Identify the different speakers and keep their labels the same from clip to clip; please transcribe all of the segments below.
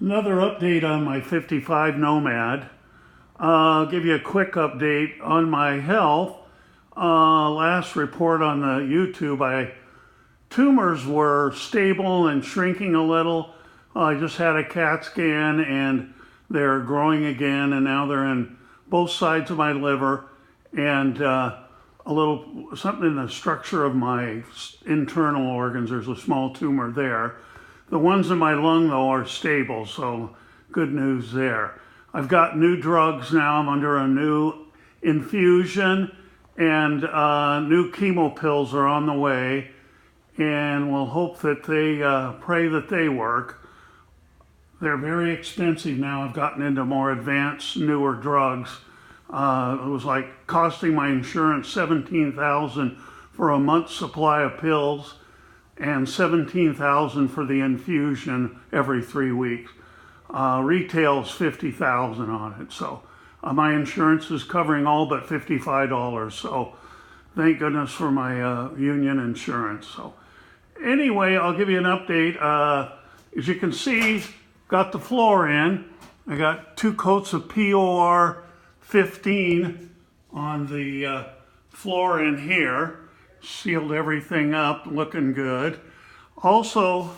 Speaker 1: Another update on my 55 Nomad. I'll give you a quick update on my health. Last report on the YouTube, tumors were stable and shrinking a little. I just had a CAT scan and they're growing again, and now they're in both sides of my liver and a little something in the structure of my internal organs. There's a small tumor there. The ones in my lung, though, are stable, so good news there. I've got new drugs now. I'm under a new infusion, and new chemo pills are on the way, and we'll hope that pray that they work. They're very expensive now. I've gotten into more advanced, newer drugs. It was like costing my insurance $17,000 for a month's supply of pills and $17,000 for the infusion every 3 weeks. Retail's $50,000 on it. So my insurance is covering all but $55. So thank goodness for my union insurance. So anyway, I'll give you an update. As you can see, got the floor in. I got 2 coats of POR 15 on the floor in here. Sealed everything up, looking good. Also,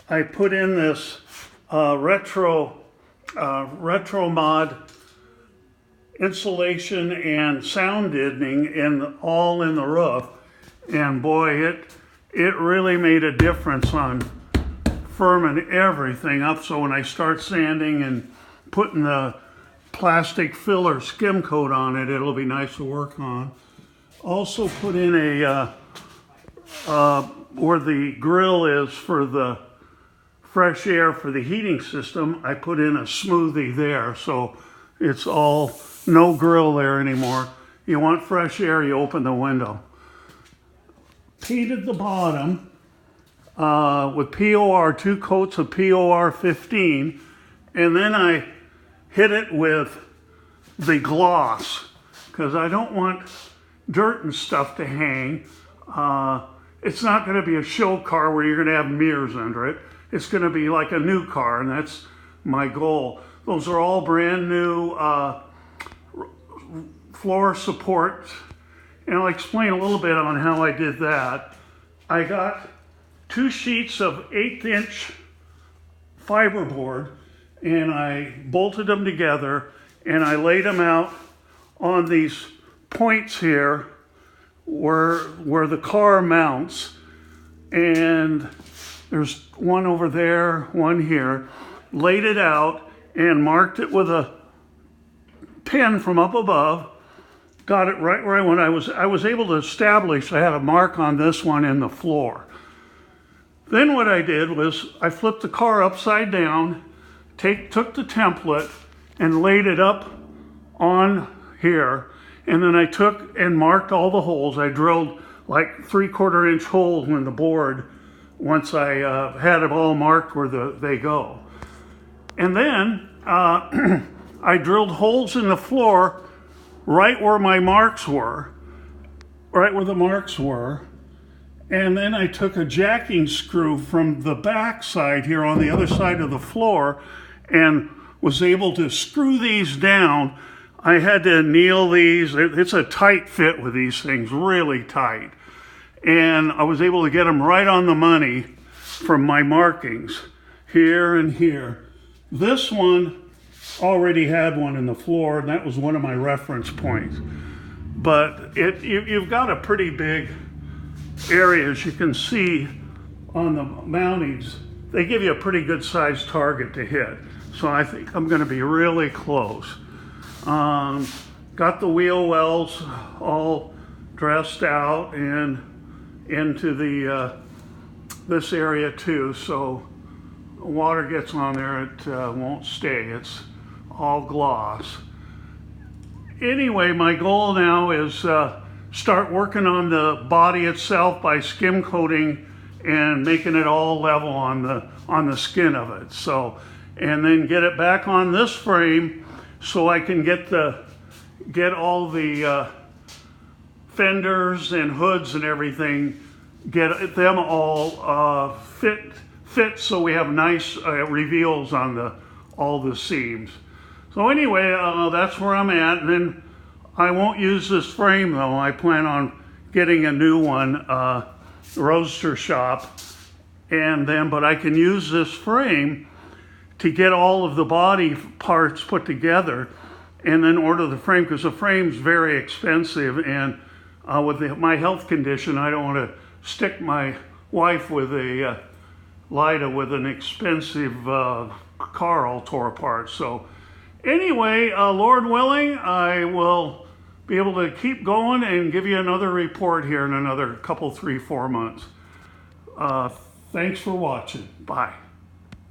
Speaker 1: I put in this retro mod insulation and sound deadening all in the roof, and boy, it really made a difference on firming everything up. So when I start sanding and putting the plastic filler skim coat on it, it'll be nice to work on. Also put in where the grill is for the fresh air for the heating system, I put in a smoothie there, so it's all no grill there anymore. You want fresh air, you open the window. Painted the bottom with POR, 2 coats of POR 15, and then I hit it with the gloss because I don't want dirt and stuff to hang. It's not going to be a show car where you're going to have mirrors under it. It's going to be like a new car, and that's my goal. Those are all brand new floor supports, and I'll explain a little bit on how I did that. I got 2 sheets of 1/8" fiberboard, and I bolted them together, and I laid them out on these points here where the car mounts, and there's one over there, one here. Laid it out and marked it with a pen from up above. Got it right where I went. I was able to establish I had a mark on this one in the floor. Then what I did was I flipped the car upside down, took the template and laid it up on here, and then I took and marked all the holes. I drilled like 3/4 inch holes in the board once I had it all marked where they go. And then I drilled holes in the floor right where my marks were, right where the marks were. And then I took a jacking screw from the back side here on the other side of the floor and was able to screw these down. I had to nail these. It's a tight fit with these things, really tight. And I was able to get them right on the money from my markings here and here. This one already had one in the floor, and that was one of my reference points. But you've got a pretty big area, as you can see on the mountings. They give you a pretty good sized target to hit. So I think I'm going to be really close. Got the wheel wells all dressed out and into the this area too, so water gets on there, it won't stay. It's all gloss. Anyway, my goal now is start working on the body itself by skim coating and making it all level on the skin of it. So, and then get it back on this frame so I can get all the fenders and hoods and everything, get them all fits so we have nice reveals on all the seams. So anyway, that's where I'm at. And then I won't use this frame though. I plan on getting a new one, Roadster Shop. But I can use this frame to get all of the body parts put together and then order the frame, because the frame's very expensive, and with my health condition, I don't want to stick my wife with a Lida with an expensive car all tore apart. So anyway, Lord willing, I will be able to keep going and give you another report here in another couple, 3-4 months. Thanks for watching. Bye.